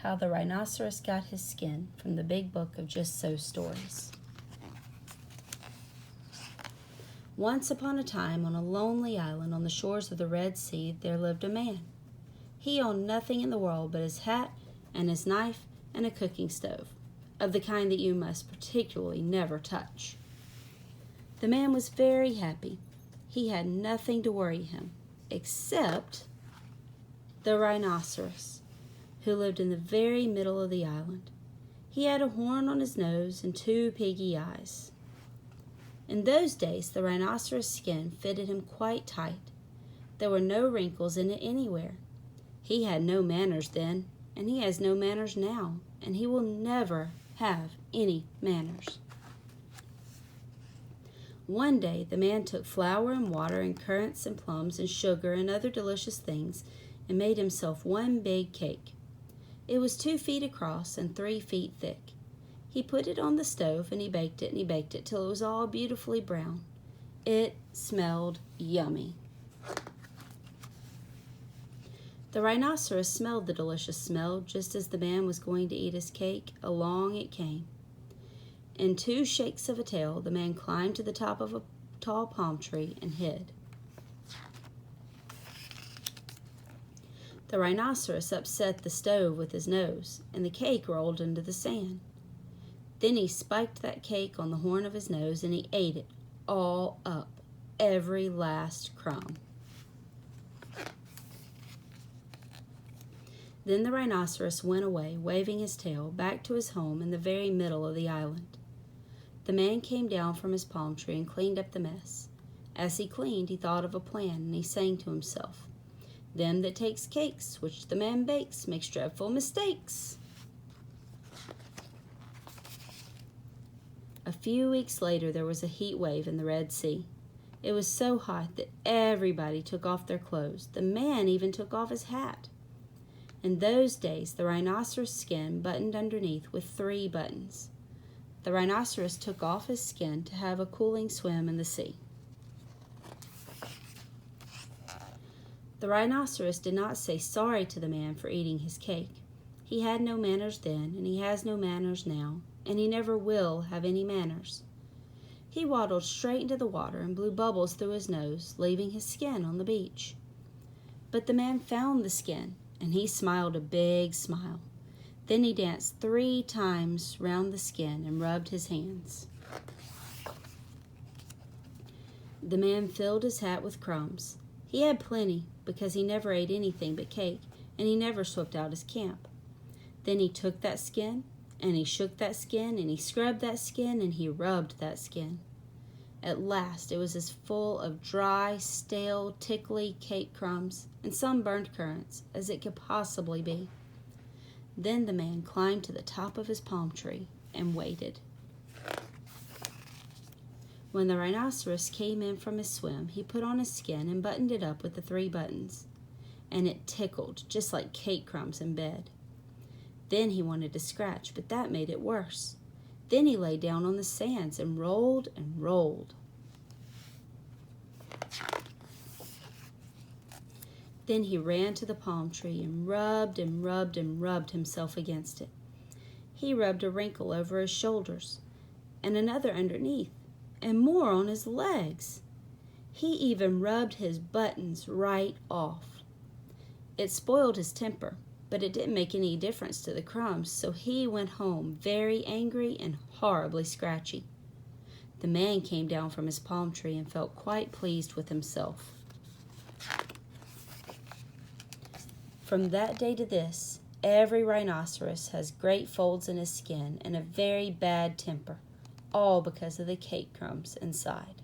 How the Rhinoceros Got His Skin from the Big Book of Just So Stories. Once upon a time, on a lonely island on the shores of the Red Sea, there lived a man. He owned nothing in the world but his hat and his knife and a cooking stove, of the kind that you must particularly never touch. The man was very happy. He had nothing to worry him, except the rhinoceros, who lived in the very middle of the island. He had a horn on his nose and two piggy eyes. In those days, the rhinoceros skin fitted him quite tight. There were no wrinkles in it anywhere. He had no manners then, and he has no manners now, and he will never have any manners. One day, the man took flour and water and currants and plums and sugar and other delicious things and made himself one big cake. It was 2 feet across and 3 feet thick. He put it on the stove and he baked it till it was all beautifully brown. It smelled yummy. The rhinoceros smelled the delicious smell just as the man was going to eat his cake. Along it came. In 2 shakes of a tail, the man climbed to the top of a tall palm tree and hid. The rhinoceros upset the stove with his nose, and the cake rolled into the sand. Then he spiked that cake on the horn of his nose, and he ate it all up, every last crumb. Then the rhinoceros went away, waving his tail, back to his home in the very middle of the island. The man came down from his palm tree and cleaned up the mess. As he cleaned, he thought of a plan, and he sang to himself, "Them that takes cakes, which the man bakes, makes dreadful mistakes." A few weeks later, there was a heat wave in the Red Sea. It was so hot that everybody took off their clothes. The man even took off his hat. In those days, the rhinoceros skin buttoned underneath with 3 buttons. The rhinoceros took off his skin to have a cooling swim in the sea. The rhinoceros did not say sorry to the man for eating his cake. He had no manners then, and he has no manners now, and he never will have any manners. He waddled straight into the water and blew bubbles through his nose, leaving his skin on the beach. But the man found the skin, and he smiled a big smile. Then he danced 3 times round the skin and rubbed his hands. The man filled his hat with crumbs. He had plenty, because he never ate anything but cake, and he never swept out his camp. Then he took that skin, and he shook that skin, and he scrubbed that skin, and he rubbed that skin. At last it was as full of dry, stale, tickly cake crumbs and some burned currants as it could possibly be. Then the man climbed to the top of his palm tree and waited. When the rhinoceros came in from his swim, he put on his skin and buttoned it up with the 3 buttons, and it tickled just like cake crumbs in bed. Then he wanted to scratch, but that made it worse. Then he lay down on the sands and rolled and rolled. Then he ran to the palm tree and rubbed and rubbed and rubbed himself against it. He rubbed a wrinkle over his shoulders, and another underneath, and more on his legs. He even rubbed his buttons right off. It spoiled his temper, but it didn't make any difference to the crumbs, so he went home very angry and horribly scratchy. The man came down from his palm tree and felt quite pleased with himself. From that day to this, every rhinoceros has great folds in his skin and a very bad temper, all because of the cake crumbs inside.